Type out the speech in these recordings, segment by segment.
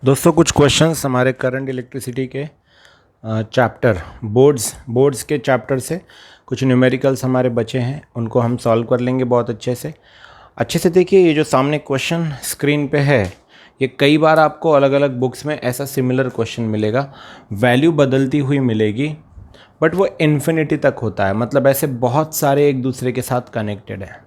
दोस्तों कुछ क्वेश्चंस हमारे करंट इलेक्ट्रिसिटी के चैप्टर बोर्ड्स के चैप्टर से कुछ न्यूमेरिकल्स हमारे बचे हैं, उनको हम सॉल्व कर लेंगे बहुत अच्छे से देखिए। ये जो सामने क्वेश्चन स्क्रीन पे है, ये कई बार आपको अलग अलग बुक्स में ऐसा सिमिलर क्वेश्चन मिलेगा। वैल्यू बदलती हुई मिलेगी बट वो इन्फिनिटी तक होता है, मतलब ऐसे बहुत सारे एक दूसरे के साथ कनेक्टेड हैं।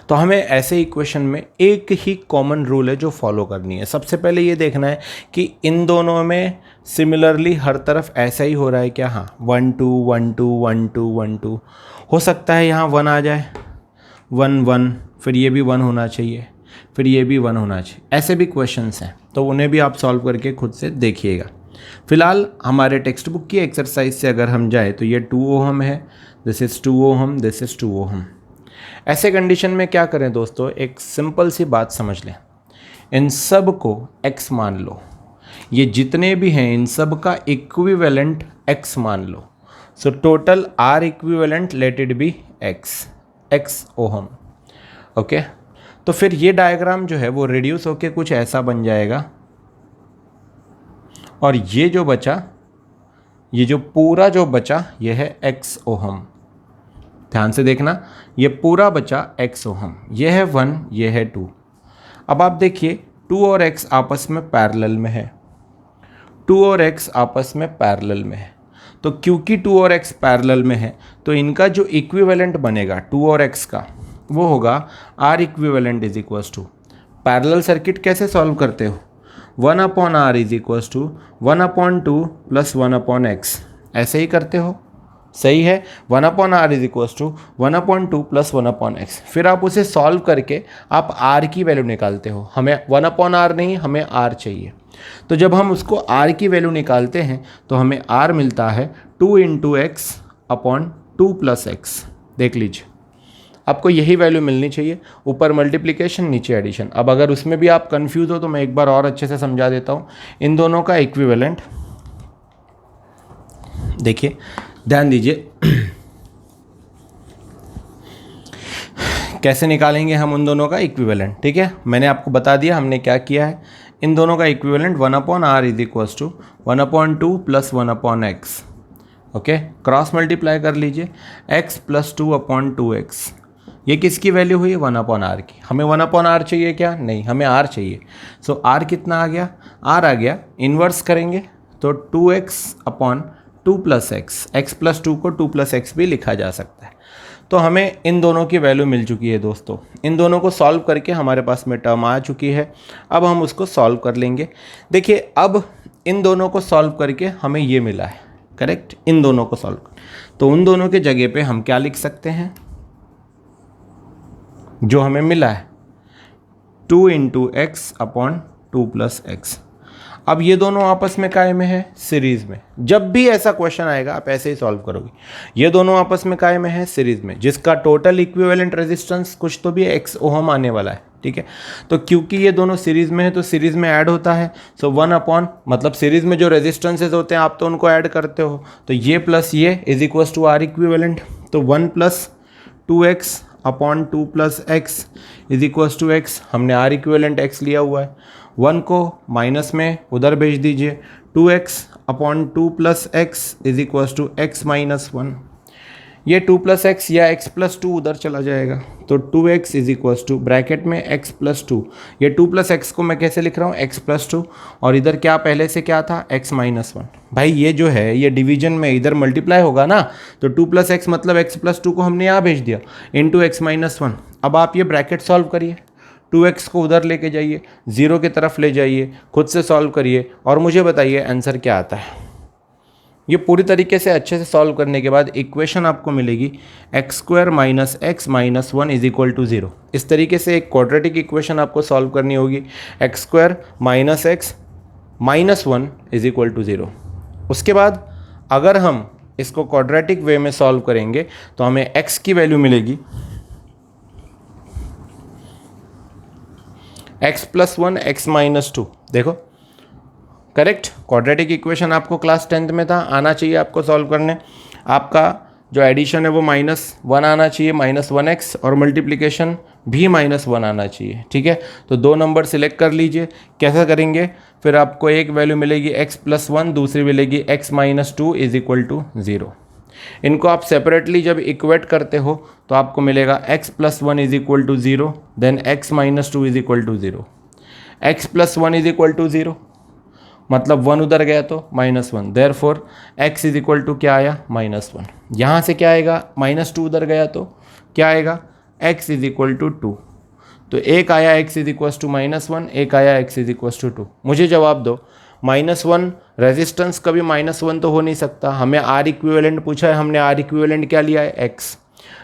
तो हमें ऐसे इक्वेशन में एक ही कॉमन रूल है जो फॉलो करनी है। सबसे पहले ये देखना है कि इन दोनों में सिमिलरली हर तरफ ऐसा ही हो रहा है क्या। हाँ, 1 2 1 2 1 2 1 2 हो सकता है, यहाँ 1 आ जाए, 1 1, फिर ये भी 1 होना चाहिए, फिर ये भी 1 होना चाहिए। ऐसे भी क्वेश्चंस हैं, तो उन्हें भी आप सॉल्व करके खुद से देखिएगा। फिलहाल हमारे टेक्स्ट बुक की एक्सरसाइज से अगर हम जाए तो ये 2 ओहम है, this is 2 ohm, this is 2 ohm. ऐसे कंडीशन में क्या करें दोस्तों, एक सिंपल सी बात समझ लें। इन सब को x मान लो, ये जितने भी हैं इन सब का इक्विवेलेंट x मान लो। So total R equivalent let it be x ohm. Okay, तो फिर ये डायग्राम जो है वो रिड्यूस होके कुछ ऐसा बन जाएगा, और ये जो बचा, ये जो पूरा जो बचा ये है x ओहम। ध्यान से देखना, ये पूरा बचा x ओहम, ये है 1, ये है 2। अब आप देखिए 2 और x आपस में पैरेलल में है, 2 और x आपस में पैरेलल में है। तो क्योंकि 2 और x पैरेलल में है तो इनका जो इक्विवेलेंट बनेगा 2 और x का, वो होगा R equivalent is equals to, parallel circuit कैसे सॉल्व करते हो, 1/R is equals to 1/2 plus 1/x, ऐसे ही करते हो। सही है, 1/R is equals to 1/2 plus 1/x। फिर आप उसे सॉल्व करके आप R की वैल्यू निकालते हो। हमें 1/R नहीं, हमें R चाहिए। तो जब हम उसको R की वैल्यू निकालते हैं तो हमें R मिलता है 2 into x upon 2 plus x. देख लीजिए, आपको यही वैल्यू मिलनी चाहिए। ऊपर मल्टीप्लिकेशन, नीचे एडिशन। अब अगर उसमें भी आप कंफ्यूज हो तो मैं एक बार और अच्छे से समझा देता हूँ। इन दोनों का इक्विवेलेंट देखिए, ध्यान दीजिए कैसे निकालेंगे हम उन दोनों का इक्विवेलेंट। ठीक है, मैंने आपको बता दिया हमने क्या किया है। इन दोनों का equivalent 1/R is equals to 1/2 plus 1/x। Okay, cross multiply कर लीजिए, x प्लस 2/2x। ये किसकी वैल्यू हुई, 1/R की। हमें 1/R चाहिए क्या, नहीं, हमें R चाहिए। सो R कितना आ गया, R आ गया, इन्वर्स करेंगे तो 2x/2 plus x, x plus 2 को 2 प्लस एक्स भी लिखा जा सकता है। तो हमें इन दोनों की वैल्यू मिल चुकी है दोस्तों। इन दोनों को सॉल्व करके हमारे पास में टर्म आ चुकी है। अब हम उसको सॉल्व कर लेंगे। देखिए, अब इन दोनों को सॉल्व करके हमें ये मिला है, करेक्ट। इन दोनों को सॉल्व तो उन दोनों के जगह पे हम क्या लिख सकते हैं, जो हमें मिला है 2 into x upon 2 plus x. अब ये दोनों आपस में काय में है, सीरीज में। जब भी ऐसा क्वेश्चन आएगा आप ऐसे ही सॉल्व करोगे। ये दोनों आपस में काय में है, सीरीज में, जिसका टोटल इक्विवेलेंट रेजिस्टेंस कुछ तो भी x ओहम आने वाला है। ठीक है, तो क्योंकि ये दोनों सीरीज में है तो सीरीज में ऐड होता है। सो 1 मतलब सीरीज में जो रेजिस्टेंसेज होते हैं आप तो उनको ऐड करते हो, तो ये प्लस ये is equals to R equivalent. तो 1 plus 2x upon 2 plus x is equals to x. हमने R इक्विवेलेंट x लिया हुआ है, 1 को माइनस में उधर भेज दीजिए, 2x upon 2 plus x is equals to x minus 1। ये 2 प्लस एक्स या x प्लस 2 उधर चला जाएगा, तो 2x is equals to bracket में x प्लस 2। ये 2 प्लस एक्स को मैं कैसे लिख रहा हूँ, x प्लस 2, और इधर क्या पहले से क्या था, x माइनस 1। भाई ये जो है ये डिवीजन में इधर मल्टीप्लाई होगा ना, तो 2 प्लस एक्स मतलब x प्लस 2 को हमने यहाँ भेज दिया इंटू एक्स माइनस 1। अब आप ये ब्रैकेट सॉल्व करिए, 2x को उधर लेके जाइए, 0 की तरफ ले जाइए, खुद से सॉल्व करिए और मुझे बताइए आंसर क्या आता है। ये पूरी तरीके से अच्छे से सॉल्व करने के बाद इक्वेशन आपको मिलेगी x² minus x minus 1 is equal to 0। इस तरीके से एक क्वाड्रेटिक इक्वेशन आपको सॉल्व करनी होगी, x² minus x minus 1 is equal to 0। उसके बाद अगर हम इसको क्वाड्रेटिक वे में सॉल्व करेंगे तो हमें x की वैल्यू मिलेगी x प्लस 1 एक्स माइनस 2। देखो, करेक्ट, क्वाड्रेटिक इक्वेशन आपको क्लास 10th में था, आना चाहिए आपको सॉल्व करने। आपका जो एडिशन है वो -1 आना चाहिए, -1x, और मल्टीप्लिकेशन भी -1 आना चाहिए। ठीक है, तो 2 नंबर सिलेक्ट कर लीजिए। कैसा करेंगे, फिर आपको एक वैल्यू मिलेगी x+1, दूसरी मिलेगी x-2 इज इक्वल टू 0। इनको आप सेपरेटली जब इक्वेट करते हो तो आपको मिलेगा x+1 is equal to 0, then x-2 is equal to 0। x+1 is equal to 0 मतलब 1 उधर गया तो -1, therefore x is equal to क्या आया, -1। यहाँ से क्या आएगा, -2 उधर गया तो क्या आएगा, x इज इक्वल टू 2। तो एक आया x इज इक्वल टू -1, एक आया x इज इक्वल टू 2। मुझे जवाब दो, -1 रेजिस्टेंस कभी -1 तो हो नहीं सकता। हमें R इक्विवेलेंट पूछा है, हमने R इक्विवेलेंट क्या लिया है, x।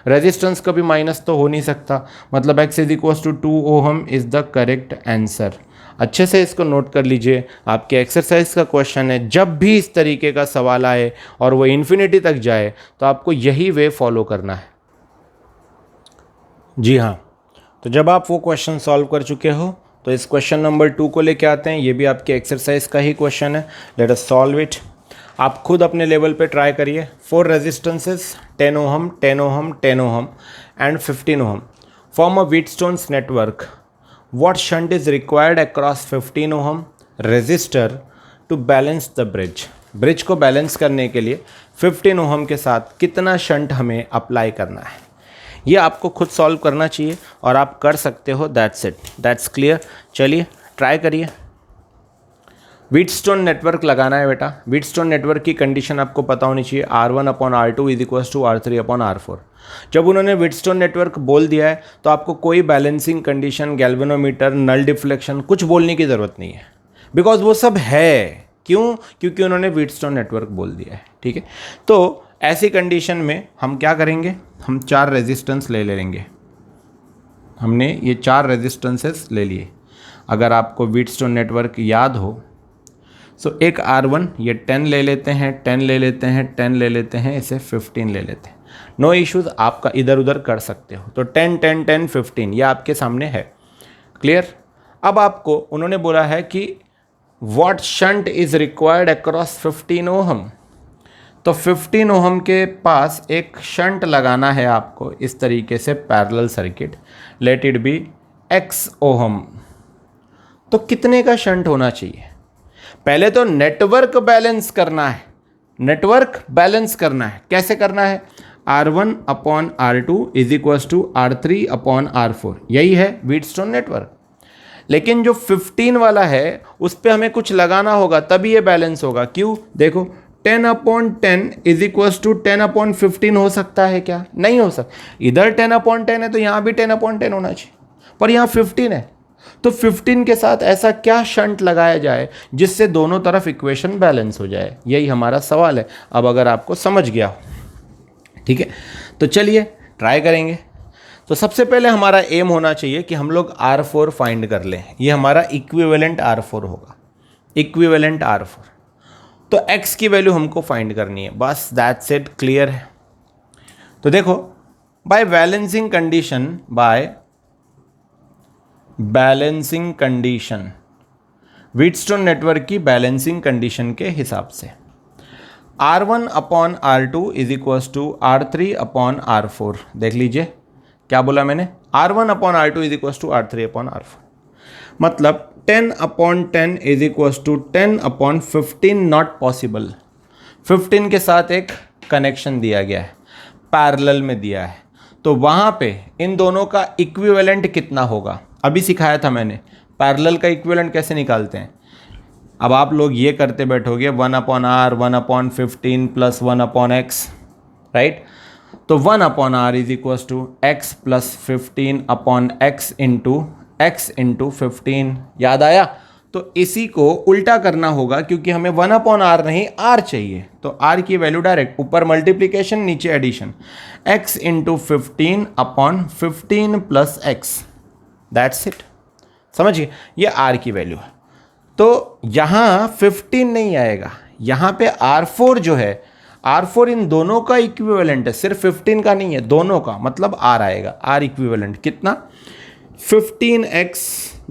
रेजिस्टेंस कभी माइनस तो हो नहीं सकता, मतलब x is equal to 2 ohm is the correct answer. अच्छे से इसको नोट कर लीजिए, आपके एक्सरसाइज का क्वेश्चन है। जब भी इस तरीके का सवाल आए और वो इन्फिनिटी तक जाए तो आपको यही वे फॉलो करना है। जी हाँ, तो जब आप वो क्वेश्चन सॉल्व कर चुके हो तो इस क्वेश्चन नंबर 2 को लेके आते हैं। ये भी आपके एक्सरसाइज का ही क्वेश्चन है। Let us solve it. आप खुद अपने लेवल पे ट्राई करिए। 4 resistances 10 ohm, 10 ohm, 10 ohm and 15 ohm form a Wheatstone's network. What shunt is required across 15 ohm resistor to balance the bridge? Bridge को बैलेंस करने के लिए 15 ओहम के साथ कितना शंट हमें अप्लाई करना है, ये आपको खुद सॉल्व करना चाहिए और आप कर सकते हो। That's it, that's clear. चलिए ट्राई करिए। व्हीटस्टोन नेटवर्क लगाना है बेटा। व्हीटस्टोन नेटवर्क की कंडीशन आपको पता होनी चाहिए, R1/R2 is equal to R3/R4। जब उन्होंने व्हीटस्टोन नेटवर्क बोल दिया है तो आपको कोई balancing condition, galvanometer, null deflection कुछ बोलने की ज़रूरत नहीं है, बिकॉज वो सब है। क्यों? क्योंकि उन्होंने व्हीटस्टोन नेटवर्क बोल दिया है। ठीक है, तो ऐसी कंडीशन में हम क्या करेंगे, हम 4 रेजिस्टेंस ले लेंगे। हमने ये 4 रेजिस्टेंसेस ले लिए। अगर आपको व्हीटस्टोन नेटवर्क याद हो सो एक R1 ये 10 ले लेते हैं, 10 ले लेते हैं, 10 ले लेते हैं, इसे 15 ले लेते हैं। नो इश्यूज़, आपका इधर उधर कर सकते हो। तो 10 10 10 15 ये आपके सामने है। क्लियर। अब आपको उन्होंने बोला है कि what shunt is required across 15 ohm. तो 15 ओहम के पास एक शंट लगाना है आपको इस तरीके से, parallel circuit. Late it be x ohm. तो कितने का शंट होना चाहिए? पहले तो नेटवर्क बैलेंस करना है। नेटवर्क बैलेंस करना है, कैसे करना है? R1/R2 is equal to R3/R4, यही है व्हीटस्टोन नेटवर्क। लेकिन जो 15 वाला है उस पर हमें कुछ लगाना होगा तभी ये बैलेंस होगा। क्यों? देखो 10/10 इज इक्वल टू 10/15 हो सकता है क्या? नहीं हो सकता। इधर 10/10 है तो यहाँ भी 10/10 होना चाहिए, पर यहाँ 15 है। तो 15 के साथ ऐसा क्या शंट लगाया जाए जिससे दोनों तरफ इक्वेशन बैलेंस हो जाए, यही हमारा सवाल है। अब अगर आपको समझ गया हो, ठीक है, तो चलिए ट्राई करेंगे। तो सबसे पहले हमारा एम होना चाहिए कि हम लोग R4 फाइंड कर लें। ये हमारा इक्विवेलेंट R4 होगा, इक्विवेलेंट R4। तो x की वैल्यू हमको फाइंड करनी है, बस दैट्स इट। क्लियर है? तो देखो, by balancing condition, by balancing condition, Wheatstone network की बैलेंसिंग कंडीशन के हिसाब से R1/R2 is equal to R3/R4। देख लीजिए क्या बोला मैंने, R1/R2 is equal to R3/R4, मतलब 10/10 is equal to 10/15 not possible. 15 के साथ एक कनेक्शन दिया गया है, पैरेलल में दिया है, तो वहाँ पे इन दोनों का इक्विवेलेंट कितना होगा? अभी सिखाया था मैंने पैरेलल का इक्विवेलेंट कैसे निकालते हैं। अब आप लोग ये करते बैठोगे 1/R 1/15 प्लस 1/x, राइट। तो 1/R is equal to x plus 15/x into x into 15। याद आया? तो इसी को उल्टा करना होगा क्योंकि हमें 1/R नहीं R चाहिए। तो R की वैल्यू डायरेक्ट ऊपर मल्टीप्लीकेशन नीचे addition, x into 15/15 plus x, that's it. समझिए, ये R की वैल्यू है। तो यहाँ 15 नहीं आएगा, यहाँ पे R4 जो है, R4 इन दोनों का इक्विवेलेंट है, सिर्फ 15 का नहीं है, दोनों का, मतलब R आएगा। R इक्विवेलेंट कितना? 15x,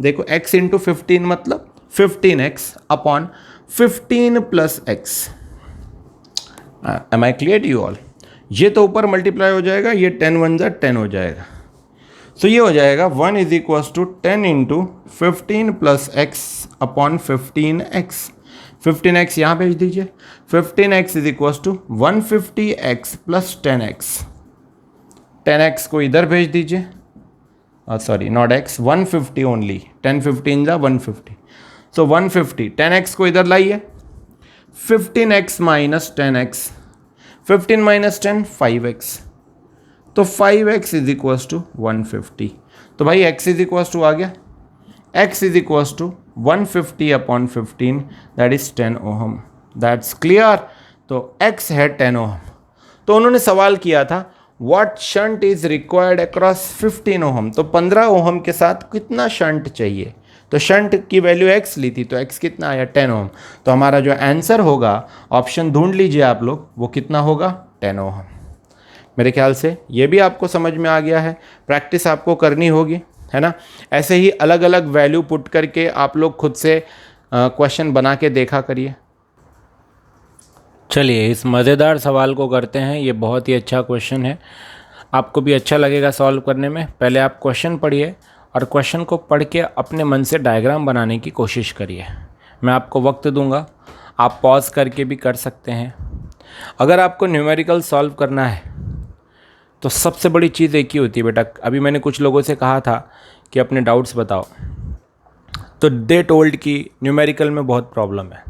देखो x इंटू 15 मतलब 15x upon 15 plus x। Am I clear to you all? ये तो ऊपर मल्टीप्लाई हो जाएगा, ये 10 1 जा 10 हो जाएगा। सो ये हो जाएगा 1 is equals to 10 into 15 plus x upon 15x। 15x यहाँ भेज दीजिए। 15x is equals to 150x plus 10x। 10x को इधर भेज दीजिए, सॉरी नॉट x, 150 ओनली, 10 15 जा 150। सो 150, 10x को इधर लाइए, 15x minus 10x, 15 minus 10 5x, तो 5x इज इक्वल्स टू 150। तो भाई x इज इक्वल्स टू आ गया, x is equals to 150 upon 15 that is 10 ohm. That's clear. तो x है 10 ओहम। तो उन्होंने सवाल किया था what shunt is required across 15 ohm, तो 15 ओहम के साथ कितना शंट चाहिए। तो शंट की वैल्यू x ली थी, तो x कितना आया 10 ओहम। तो हमारा जो आंसर होगा, ऑप्शन ढूंढ लीजिए आप लोग, वो कितना होगा 10 ओहम। मेरे ख्याल से ये भी आपको समझ में आ गया है। प्रैक्टिस आपको करनी होगी, है ना। ऐसे ही अलग अलग वैल्यू पुट करके आप लोग खुद से क्वेश्चन बना के देखा करिए। चलिए इस मज़ेदार सवाल को करते हैं। ये बहुत ही अच्छा क्वेश्चन है, आपको भी अच्छा लगेगा सॉल्व करने में। पहले आप क्वेश्चन पढ़िए और क्वेश्चन को पढ़ के अपने मन से डायग्राम बनाने की कोशिश करिए। मैं आपको वक्त दूंगा, आप पॉज करके भी कर सकते हैं। अगर आपको न्यूमेरिकल सॉल्व करना है तो सबसे बड़ी चीज़ एक ही होती है बेटा। अभी मैंने कुछ लोगों से कहा था कि अपने डाउट्स बताओ, तो दे टोल्ड कि न्यूमेरिकल में बहुत प्रॉब्लम है।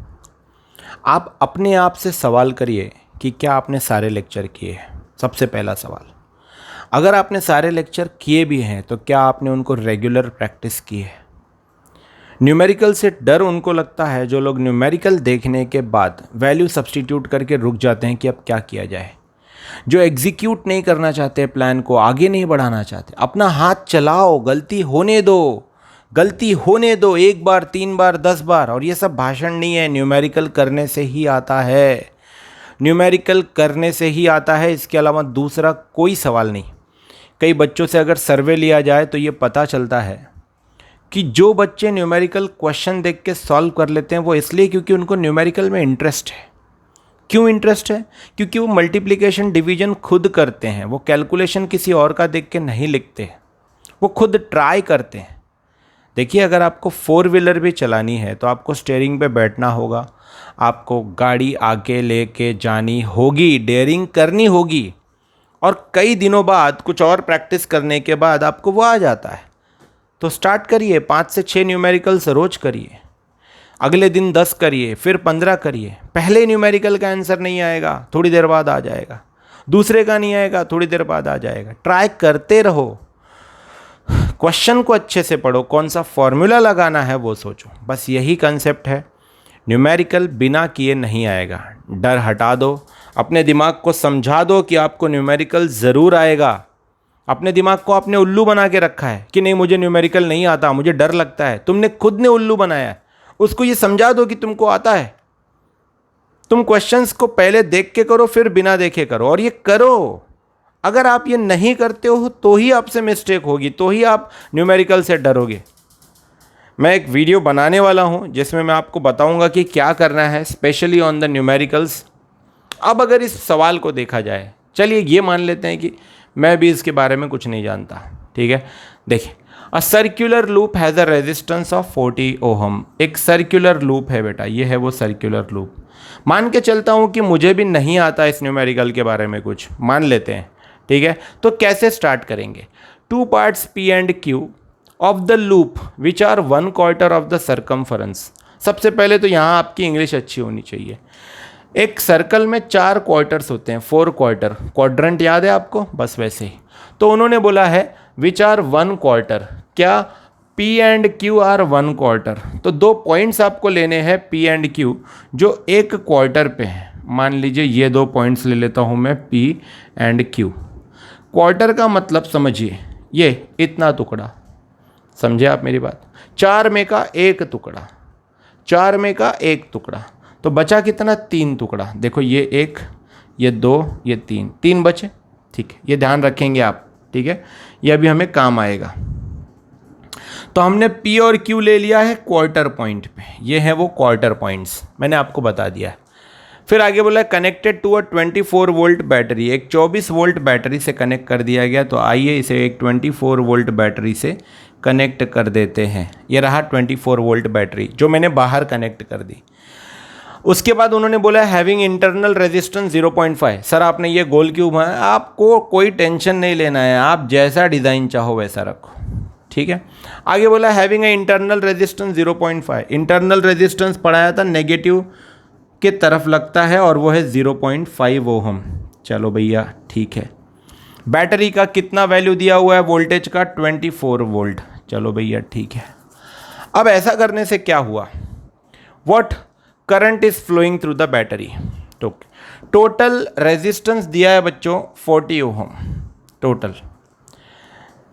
आप अपने आप से सवाल करिए कि क्या आपने सारे लेक्चर किए हैं। सबसे पहला सवाल, अगर आपने सारे लेक्चर किए भी हैं तो क्या आपने उनको रेगुलर प्रैक्टिस की है। न्यूमेरिकल से डर उनको लगता है जो लोग न्यूमेरिकल देखने के बाद वैल्यू सब्स्टिट्यूट करके रुक जाते हैं कि अब क्या किया जाए, जो एग्जीक्यूट नहीं करना चाहते, प्लान को आगे नहीं बढ़ाना चाहते। अपना हाथ चलाओ, गलती होने दो, गलती होने दो, 1 बार 3 बार 10 बार। और ये सब भाषण नहीं है, न्यूमेरिकल करने से ही आता है, न्यूमेरिकल करने से ही आता है। इसके अलावा दूसरा कोई सवाल नहीं। कई बच्चों से अगर सर्वे लिया जाए तो ये पता चलता है कि जो बच्चे न्यूमेरिकल क्वेश्चन देख के सॉल्व कर लेते हैं वो इसलिए क्योंकि उनको न्यूमेरिकल में इंटरेस्ट है। क्यों इंटरेस्ट है? क्योंकि वो मल्टीप्लिकेशन डिवीजन खुद करते हैं, वो कैलकुलेशन किसी और का देख के नहीं लिखते, वो खुद ट्राई करते हैं। देखिए, अगर आपको 4 व्हीलर भी चलानी है तो आपको स्टीयरिंग पे बैठना होगा, आपको गाड़ी आगे लेके जानी होगी, डेयरिंग करनी होगी, और कई दिनों बाद कुछ और प्रैक्टिस करने के बाद आपको वो आ जाता है। तो स्टार्ट करिए, 5 से 6 न्यूमेरिकल्स रोज करिए, अगले दिन 10 करिए, फिर 15 करिए। पहले न्यूमेरिकल का आंसर नहीं आएगा, थोड़ी देर बाद आ जाएगा। दूसरे का नहीं आएगा, थोड़ी देर बाद आ जाएगा। ट्राई करते रहो, क्वेश्चन को अच्छे से पढ़ो, कौन सा फॉर्मूला लगाना है वो सोचो। बस यही कंसेप्ट है। न्यूमेरिकल बिना किए नहीं आएगा। डर हटा दो, अपने दिमाग को समझा दो कि आपको न्यूमेरिकल ज़रूर आएगा। अपने दिमाग को आपने उल्लू बना के रखा है कि नहीं मुझे न्यूमेरिकल नहीं आता, मुझे डर लगता है। तुमने खुद ने उल्लू बनाया है। उसको ये समझा दो कि तुमको आता है। तुम क्वेश्चंस को पहले देख के करो, फिर बिना देखे करो, और ये करो। अगर आप ये नहीं करते हो तो ही आपसे मिस्टेक होगी, तो ही आप न्यूमेरिकल से डरोगे। मैं एक वीडियो बनाने वाला हूँ जिसमें मैं आपको बताऊँगा कि क्या करना है, स्पेशली ऑन द न्यूमेरिकल्स। अब अगर इस सवाल को देखा जाए, चलिए ये मान लेते हैं कि मैं भी इसके बारे में कुछ नहीं जानता, ठीक है। देखिए, a circular loop has a resistance of 40 ohm. एक सर्कुलर लूप है बेटा, ये है वो सर्कुलर लूप। मान के चलता हूँ कि मुझे भी नहीं आता इस न्यूमेरिकल के बारे में कुछ, मान लेते हैं, ठीक है। तो कैसे स्टार्ट करेंगे? 2 parts P and Q of the loop which are 1/4 of the circumference. सबसे पहले तो यहाँ आपकी इंग्लिश अच्छी होनी चाहिए। एक सर्कल में 4 क्वार्टर्स होते हैं, 4 क्वार्टर, क्वाड्रेंट याद है आपको? बस वैसे ही। तो उन्होंने बोला है विच आर 1/4, क्या P एंड Q आर 1/4। तो 2 पॉइंट्स आपको लेने हैं P एंड Q जो 1 क्वार्टर पे हैं। मान लीजिए ये 2 पॉइंट्स ले लेता हूँ मैं, P एंड Q। क्वार्टर का मतलब समझिए, ये इतना टुकड़ा, समझे आप मेरी बात? 4 में का 1 टुकड़ा, 4 में का 1 टुकड़ा, तो बचा कितना? 3 टुकड़ा। देखो ये 1, ये 2, ये 3 बचे, ठीक है। ये ध्यान रखेंगे आप, ठीक है, ये अभी हमें काम आएगा। तो हमने P और Q ले लिया है क्वार्टर पॉइंट पे, ये है वो क्वार्टर पॉइंट्स, मैंने आपको बता दिया है। फिर आगे बोला है connected to a 24 volt battery, एक 24 वोल्ट बैटरी से कनेक्ट कर दिया गया। तो आइए इसे एक 24 वोल्ट बैटरी से कनेक्ट कर देते हैं। ये रहा 24 वोल्ट बैटरी जो मैंने बाहर कनेक्ट कर दी। उसके बाद उन्होंने बोला हैविंग इंटरनल रेजिस्टेंस 0.5। सर आपने ये गोल क्यों बनाया? आपको कोई टेंशन नहीं लेना है, आप जैसा डिज़ाइन चाहो वैसा रखो, ठीक है। आगे बोला having a internal resistance 0.5। Internal resistance पढ़ाया था नेगेटिव के तरफ लगता है और वो है 0.5 ओहम। चलो भैया ठीक है। बैटरी का कितना वैल्यू दिया हुआ है वोल्टेज का? 24 वोल्ट। चलो भैया ठीक है। अब ऐसा करने से क्या हुआ? What current is flowing through the battery. तो टोटल रेजिस्टेंस दिया है बच्चों 40 ओहम टोटल।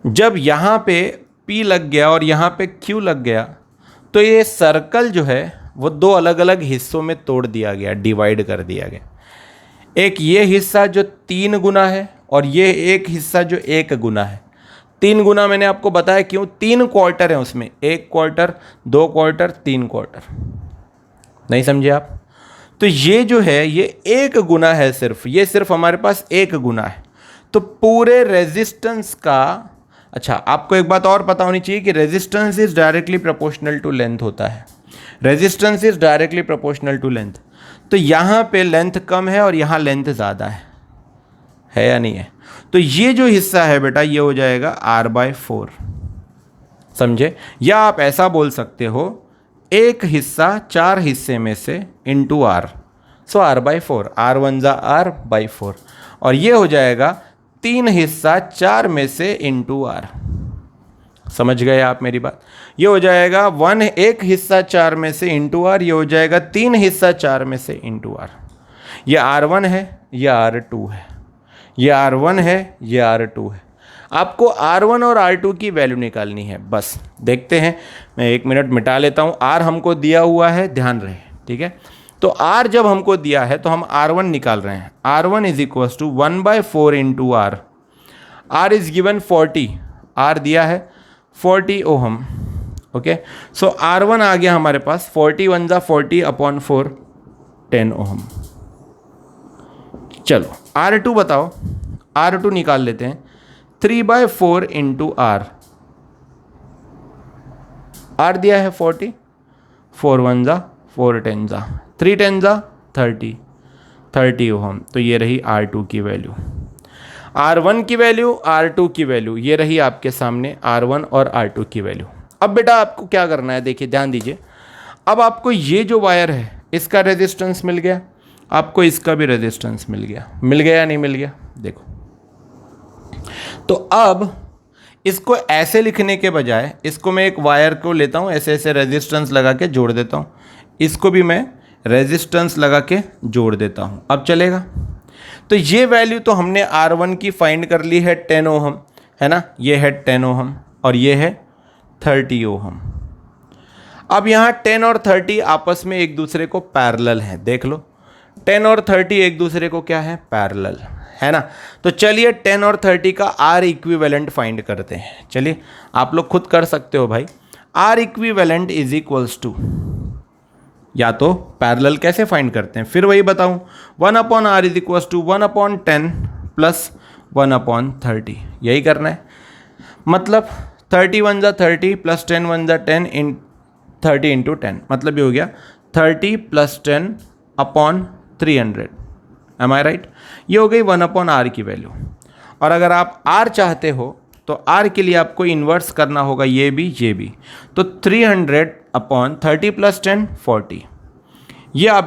जब यहाँ पे P लग गया और यहाँ पे Q लग गया तो ये सर्कल जो है वो दो अलग अलग हिस्सों में तोड़ दिया गया, डिवाइड कर दिया गया। एक ये हिस्सा जो 3 गुना है और ये एक हिस्सा जो 1 गुना है। 3 गुना मैंने आपको बताया क्यों? 3 क्वार्टर है उसमें, 1 क्वार्टर, 2 क्वार्टर, 3 क्वार्टर। नहीं समझे आप? तो ये जो है ये 1 गुना है, सिर्फ ये सिर्फ हमारे पास 1 गुना है। तो पूरे रेजिस्टेंस का, अच्छा आपको एक बात और पता होनी चाहिए कि resistance is directly proportional to length होता है। Resistance is directly proportional to length. तो यहाँ पे लेंथ कम है और यहाँ लेंथ ज़्यादा है या नहीं है? तो ये जो हिस्सा है बेटा ये हो जाएगा R/4, समझे? या आप ऐसा बोल सकते हो एक हिस्सा 4 हिस्से में से इंटू R, सो R/4, R1 ज़ा R/4, और ये हो जाएगा 3 हिस्सा 4 में से इंटू R। समझ गए आप मेरी बात? ये हो जाएगा 1 हिस्सा 4 में से इंटू R, ये हो जाएगा 3 हिस्सा 4 में से इंटू R। ये R1 है, ये R2 है, ये R1 है, ये R2 है। आपको R1 और R2 की वैल्यू निकालनी है। बस देखते हैं, मैं 1 मिनट मिटा लेता हूँ। R हमको दिया हुआ है, ध्यान रहे, ठीक है। तो R जब हमको दिया है तो हम R1 निकाल रहे हैं। R1 is equal to 1/4 into R। R is given 40, R दिया है 40 ओहम, ओके। सो R1 आ गया हमारे पास 41 ज़ा 40 अपॉन 4, 10 ओहम। चलो R2 बताओ, R2 निकाल लेते हैं। 3/4 इंटू R, R दिया है 40, 4 1 ज़ा 4 10 ज़ा 3 10 ज़ा 30 ओहम। तो ये रही R2 की वैल्यू। R1 की वैल्यू, R2 की वैल्यू, ये रही आपके सामने R1 और R2 की वैल्यू। अब बेटा आपको क्या करना है, देखिए ध्यान दीजिए। अब आपको ये जो वायर है इसका रेजिस्टेंस मिल गया, आपको इसका भी रेजिस्टेंस मिल गया। मिल गया या नहीं मिल गया? देखो, तो अब इसको ऐसे लिखने के बजाय इसको मैं एक वायर को लेता हूँ, ऐसे ऐसे रेजिस्टेंस लगा के जोड़ देता हूँ। इसको भी मैं रेजिस्टेंस लगा के जोड़ देता हूँ। अब चलेगा? तो ये वैल्यू तो हमने R1 की फाइंड कर ली है 10 ओहम, है ना? ये है 10 ओहम और ये है 30 ओहम। अब यहाँ 10 और 30 आपस में एक दूसरे को पैरेलल हैं। देख लो, 10 और 30 एक दूसरे को क्या है? पैरेलल, है ना? तो चलिए 10 और 30 का R इक्विवेलेंट फाइंड करते हैं। चलिए आप लोग खुद कर सकते हो भाई। R equivalent is equals to, या तो पैरेलल कैसे फाइंड करते हैं, फिर वही बताऊं। 1/R is equals to 1/10 plus 1/30, यही करना है। मतलब 30 1 ज़ा 30 प्लस 10 1 ज़ा 10 इन 30 इंटू 10, मतलब ये हो गया 30 प्लस 10 अपॉन 300। एम आई राइट? ये हो गई 1/R की वैल्यू। और अगर आप R चाहते हो तो R के लिए आपको इन्वर्स करना होगा, ये भी। तो 300 अपॉन 30 प्लस 10 40, ये आ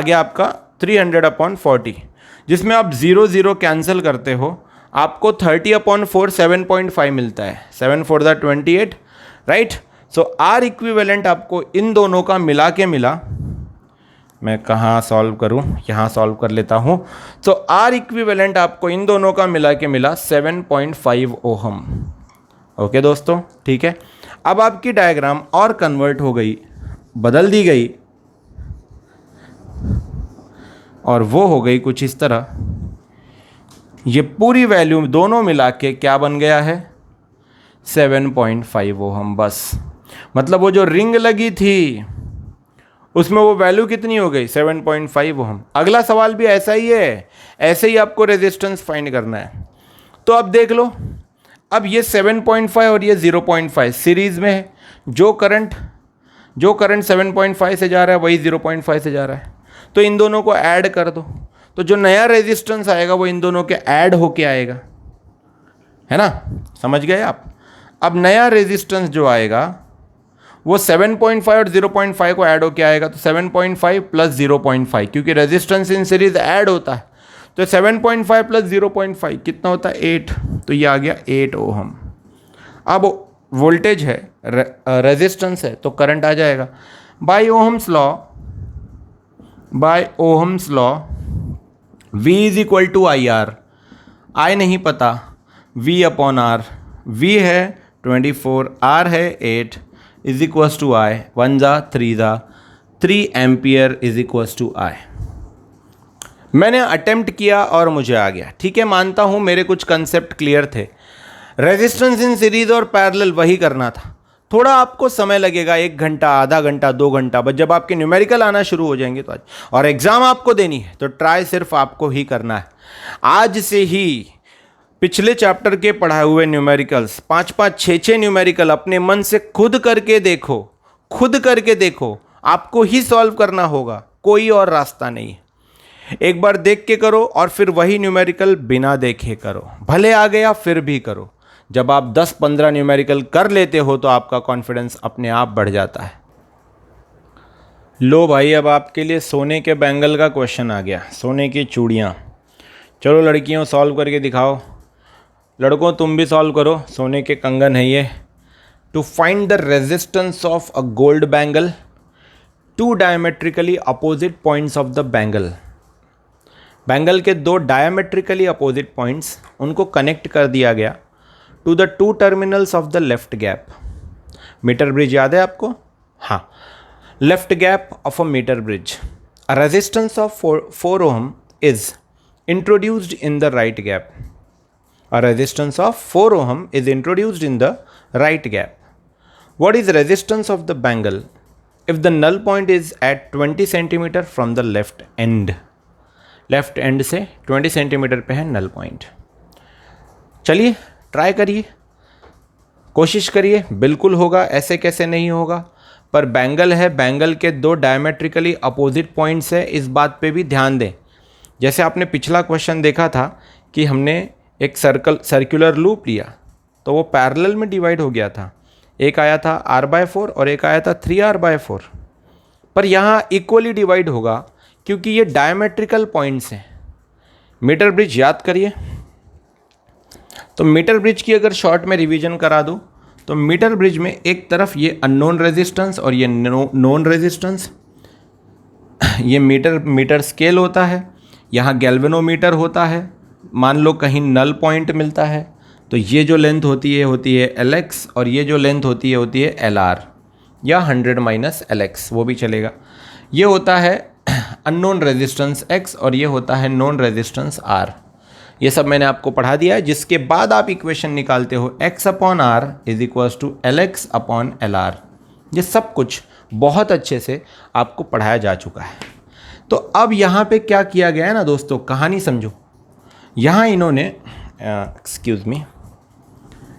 गया आपका 300 अपॉन 40, जिसमें आप 0 0 कैंसिल करते हो, आपको 30/4 7.5 मिलता है। 7 4 ज़ा 28, राइट? सो R इक्विवेलेंट आपको इन दोनों का मिला, मैं कहाँ सॉल्व करूँ, यहाँ सॉल्व कर लेता हूँ। तो R इक्विवेलेंट आपको इन दोनों का मिला 7.5 ओहम। ओके दोस्तों, ठीक है। अब आपकी डायग्राम और कन्वर्ट हो गई, बदल दी गई, और वो हो गई कुछ इस तरह। ये पूरी वैल्यू दोनों मिला के क्या बन गया है? 7.5 ओहम। बस मतलब वो जो रिंग लगी थी उसमें वो वैल्यू कितनी हो गई 7.5 ओहम। अगला सवाल भी ऐसा ही है, ऐसे ही आपको रेजिस्टेंस फाइंड करना है। तो अब देख लो, अब ये 7.5 और ये 0.5 सीरीज में है। जो करंट 7.5 से जा रहा है वही 0.5 से जा रहा है, तो इन दोनों को ऐड कर दो, तो जो नया रेजिस्टेंस आएगा वो इन दोनों के ऐड होके आएगा, है ना, समझ गए आप। अब नया रेजिस्टेंस जो आएगा वो 7.5 और 0.5 को ऐड होके आएगा, तो 7.5 प्लस 0.5, क्योंकि रेजिस्टेंस इन सीरीज ऐड होता है, तो 7.5 प्लस 0.5 कितना होता है 8, तो ये आ गया 8 ओहम। अब वोल्टेज है, रेजिस्टेंस है, तो करंट आ जाएगा। By ohm's law V is equal to I R, I नहीं पता, V अपॉन आर, V है 24, R है 8 इज इक्वल्स टू आई, 1 जा 3 जा 3 एम्पियर इज इक्वल्स टू आई। मैंने अटेम्प्ट किया और मुझे आ गया, ठीक है, मानता हूँ मेरे कुछ कंसेप्ट क्लियर थे। रेजिस्टेंस इन सीरीज और पैरेलल वही करना था, थोड़ा आपको समय लगेगा, 1 घंटा, आधा घंटा, 2 घंटा, बस जब आपके न्यूमेरिकल आना शुरू हो जाएंगे तो आज, और एग्जाम आपको देनी है तो ट्राई सिर्फ आपको ही करना है। आज से ही पिछले चैप्टर के पढ़ाए हुए न्यूमेरिकल्स 5-5, 6-6 न्यूमेरिकल अपने मन से खुद करके देखो, आपको ही सॉल्व करना होगा, कोई और रास्ता नहीं है। एक बार देख के करो और फिर वही न्यूमेरिकल बिना देखे करो, भले आ गया फिर भी करो। जब आप 10-15 न्यूमेरिकल कर लेते हो तो आपका कॉन्फिडेंस अपने आप बढ़ जाता है। लो भाई, अब आपके लिए सोने के बैंगल का क्वेश्चन आ गया, सोने की चूड़ियाँ। चलो लड़कियों सॉल्व करके दिखाओ, लड़कों तुम भी सॉल्व करो, सोने के कंगन है ये। To find the resistance of a gold bangle, 2 diametrically opposite points of the bangle. Bangle के 2 डायमेट्रिकली अपोजिट पॉइंट्स, उनको कनेक्ट कर दिया गया to the 2 terminals of the left gap. Metre bridge याद है आपको? हाँ, left gap of a metre bridge. A resistance of 4 ohm is introduced in the right gap. A resistance of 4 ohm is introduced in the right gap. What is resistance of the bangle if the null point is at 20 cm from the left end? Left and से 20 centimetre पे है null point. चलिए try करिए, कोशिश करिए, बिल्कुल होगा, ऐसे कैसे नहीं होगा। पर बैंगल है, बैंगल के 2 डायमेट्रिकली अपोजिट पॉइंट्स है, इस बात पे भी ध्यान दें। जैसे आपने पिछला क्वेश्चन देखा था कि हमने एक सर्कुलर लूप लिया तो वो पैरेलल में डिवाइड हो गया था, एक आया था r/4 और एक आया था 3r/4, पर यहाँ इक्वली डिवाइड होगा क्योंकि ये डायमेट्रिकल पॉइंट्स हैं। मीटर ब्रिज याद करिए, तो मीटर ब्रिज की अगर शॉर्ट में रिवीजन करा दूँ तो मीटर ब्रिज में एक तरफ ये अननोन रेजिस्टेंस और ये नोन रेजिस्टेंस, ये मीटर स्केल होता है, यहाँ गैल्वेनोमीटर होता है। मान लो कहीं नल पॉइंट मिलता है तो ये जो लेंथ होती है Lx और ये जो लेंथ होती है Lr या 100 - Lx, वो भी चलेगा। ये होता है अननोन रेजिस्टेंस x और ये होता है नोन रेजिस्टेंस r। ये सब मैंने आपको पढ़ा दिया है, जिसके बाद आप इक्वेशन निकालते हो x/r is equals to Lx/Lr। ये सब कुछ बहुत अच्छे से आपको पढ़ाया जा चुका है। तो अब यहाँ पे क्या किया गया है ना दोस्तों, कहानी समझो। यहाँ इन्होंने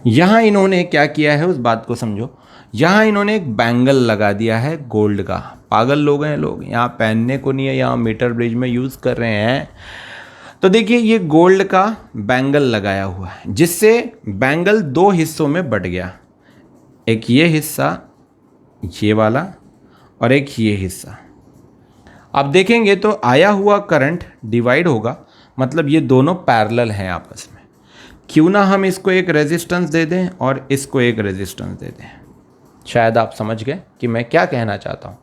यहाँ इन्होंने क्या किया है उस बात को समझो। यहाँ इन्होंने एक बैंगल लगा दिया है गोल्ड का। पागल लोग हैं लोग, यहाँ पहनने को नहीं है, यहाँ मीटर ब्रिज में यूज़ कर रहे हैं। तो देखिए ये गोल्ड का बैंगल लगाया हुआ है, जिससे बैंगल 2 हिस्सों में बट गया, एक ये हिस्सा ये वाला और एक ये हिस्सा। आप देखेंगे तो आया हुआ करंट डिवाइड होगा, मतलब ये दोनों पैरेलल हैं आपस में। क्यों ना हम इसको एक रेजिस्टेंस दे दें और इसको एक रेजिस्टेंस दे दें। शायद आप समझ गए कि मैं क्या कहना चाहता हूँ।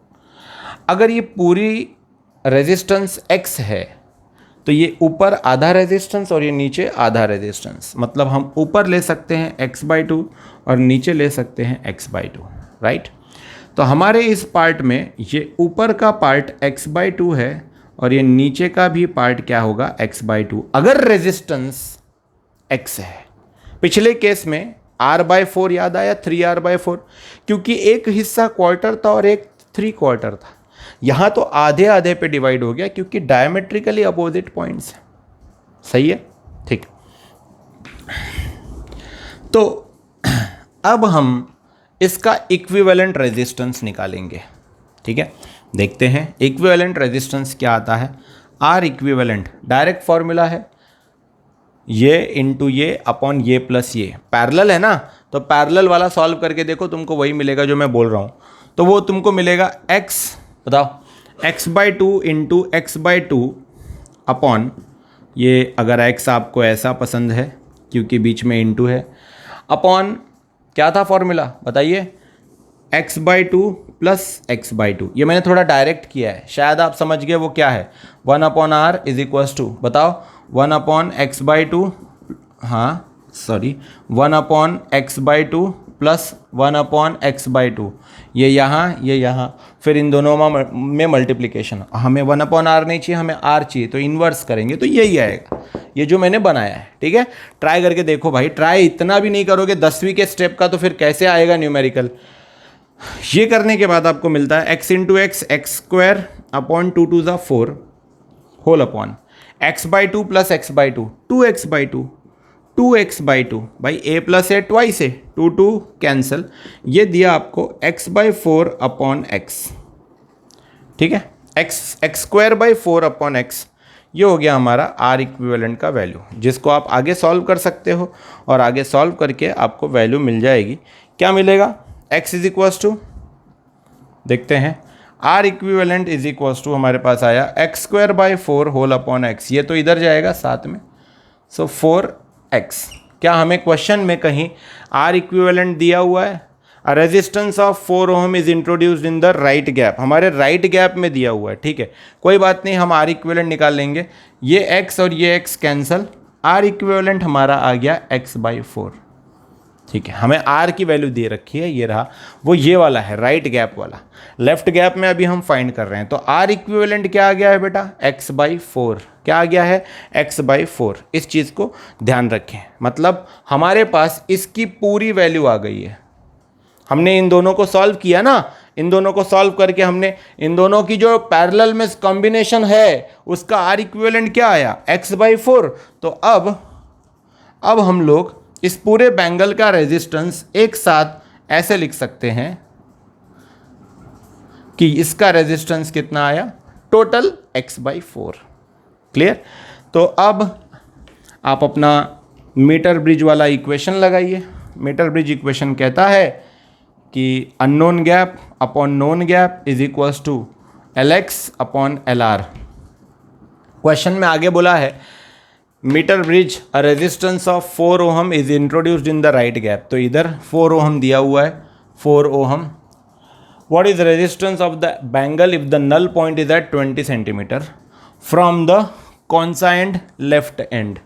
अगर ये पूरी रेजिस्टेंस x है तो ये ऊपर आधा रेजिस्टेंस और ये नीचे आधा रेजिस्टेंस, मतलब हम ऊपर ले सकते हैं x/2 और नीचे ले सकते हैं x/2, राइट। तो हमारे इस पार्ट में ये ऊपर का पार्ट x/2 है और ये नीचे का भी पार्ट क्या होगा x/2, अगर रेजिस्टेंस x है। पिछले केस में r/4 याद आया, 3r/4, क्योंकि एक हिस्सा क्वार्टर था और एक 3/4 था। यहाँ तो आधे आधे पे डिवाइड हो गया क्योंकि डायमेट्रिकली अपोजिट पॉइंट्स है। सही है, ठीक। तो अब हम इसका इक्विवेलेंट रेजिस्टेंस निकालेंगे। ठीक है, देखते हैं इक्विवेलेंट रेजिस्टेंस क्या आता है। आर इक्विवेलेंट डायरेक्ट फॉर्मूला है, ये इंटू ये अपॉन ये प्लस ये, पैरेलल है ना, तो पैरेलल वाला सॉल्व करके देखो, तुमको वही मिलेगा जो मैं बोल रहा हूँ। तो वो तुमको मिलेगा x, बताओ, x/2 इंटू x/2 अपॉन ये, अगर x आपको ऐसा पसंद है क्योंकि बीच में इंटू है, अपॉन क्या था फॉर्मूला बताइए, x/2 प्लस x/2। ये मैंने थोड़ा डायरेक्ट किया है, शायद आप समझ गए वो क्या है। 1/r इज इक्वल्स टू, बताओ, 1/x/2, हाँ सॉरी, 1/x/2 प्लस 1/x/2, ये यहाँ, फिर इन दोनों में मल्टीप्लिकेशन। हमें 1/r नहीं चाहिए, हमें r चाहिए, तो इन्वर्स करेंगे तो यही आएगा, ये जो मैंने बनाया है। ठीक है, ट्राई करके देखो भाई, ट्राई इतना भी नहीं करोगे 10वीं के स्टेप का तो फिर कैसे आएगा न्यूमेरिकल। ये करने के बाद आपको मिलता है x into x, x square upon 2 2 4 whole upon x/2 plus x/2, 2x/2, 2x/2, भाई a प्लस a ट्वाइस है, 2 2 कैंसिल, ये दिया आपको x/4 अपॉन x। ठीक है, x square by 4 upon x, ये हो गया हमारा आर इक्विवेलेंट का वैल्यू, जिसको आप आगे सॉल्व कर सकते हो और आगे सॉल्व करके आपको वैल्यू मिल जाएगी। क्या मिलेगा, x इज इक्वल्स टू, देखते हैं, R equivalent is equals to हमारे पास आया x square by 4 whole upon x, ये तो इधर जाएगा साथ में, सो 4x। क्या हमें क्वेश्चन में कहीं आर इक्विवेलेंट दिया हुआ है? A resistance of 4 ohm is introduced in the right gap, हमारे राइट गैप में दिया हुआ है। ठीक है, कोई बात नहीं, हम आर इक्विवेलेंट निकाल लेंगे, ये x और ये x कैंसल, आर इक्विवेलेंट हमारा आ गया x/4। ठीक है, हमें r की वैल्यू दे रखी है, ये रहा, वो ये वाला है राइट गैप वाला, लेफ्ट गैप में अभी हम फाइंड कर रहे हैं। तो r इक्विवेलेंट क्या आ गया है बेटा, x/4, क्या आ गया है, x/4। इस चीज़ को ध्यान रखें, मतलब हमारे पास इसकी पूरी वैल्यू आ गई है। हमने इन दोनों को सॉल्व किया ना, इन दोनों को सॉल्व करके हमने इन दोनों की जो पैरेलल में कॉम्बिनेशन है उसका r इक्विवेलेंट क्या आया, x/4। तो अब हम लोग इस पूरे बैंगल का रेजिस्टेंस एक साथ ऐसे लिख सकते हैं कि इसका रेजिस्टेंस कितना आया, टोटल x/4। क्लियर? तो अब आप अपना मीटर ब्रिज वाला इक्वेशन लगाइए। मीटर ब्रिज इक्वेशन कहता है कि unknown gap upon known gap is equals to LX अपॉन LR। क्वेश्चन में आगे बोला है metre bridge a resistance of 4 ohm is introduced in the right gap, तो इधर 4 ओहम दिया हुआ है, 4 ohm. What is resistance of the bangle if the null point is at 20 centimetre from the कौन सा एंड, लेफ्ट एंड।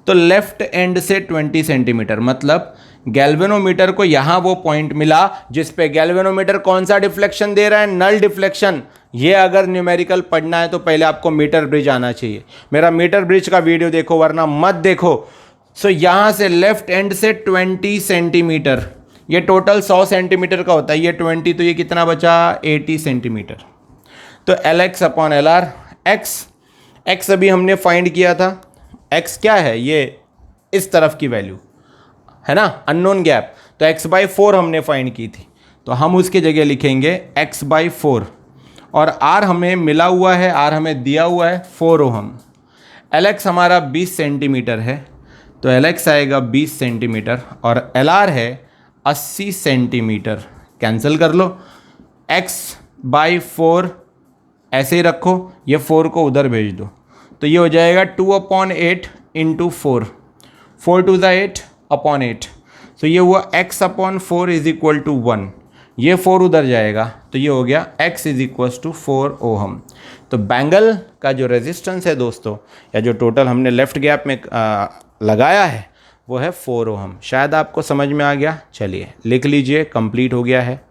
तो left and से 20 centimetre, मतलब गैल्वेनोमीटर को यहाँ वो पॉइंट मिला जिस पे गैल्वेनोमीटर कौन सा डिफ्लेक्शन दे रहा है, नल डिफ्लेक्शन। ये अगर न्यूमेरिकल पढ़ना है तो पहले आपको मीटर ब्रिज आना चाहिए। मेरा मीटर ब्रिज का वीडियो देखो वरना मत देखो। सो यहाँ से लेफ्ट एंड से 20 सेंटीमीटर, ये टोटल 100 सेंटीमीटर का होता है, ये 20 तो ये कितना बचा, 80 सेंटीमीटर। तो LX अपॉन LR, x अभी हमने फाइंड किया था, x क्या है, ये इस तरफ की वैल्यू है ना, अननोन गैप, तो x/4 हमने फाइंड की थी, तो हम उसके जगह लिखेंगे x/4। और r हमें मिला हुआ है, r हमें दिया हुआ है 4 ओहम। LX हमारा 20 सेंटीमीटर है, तो LX आएगा 20 सेंटीमीटर और LR है 80 सेंटीमीटर। कैंसिल कर लो, x/4 ऐसे ही रखो, ये 4 को उधर भेज दो, तो ये हो जाएगा 2/8 इंटू 4, 4 2 8 अपॉन 8। तो ये हुआ x/4 इज इक्वल टू 1, ये 4 उधर जाएगा, तो ये हो गया x is equal to 4 ohm. तो बैंगल का जो रेजिस्टेंस है दोस्तों, या जो टोटल हमने लेफ्ट गैप में लगाया है वो है 4 ओहम। शायद आपको समझ में आ गया। चलिए लिख लीजिए, कंप्लीट हो गया है।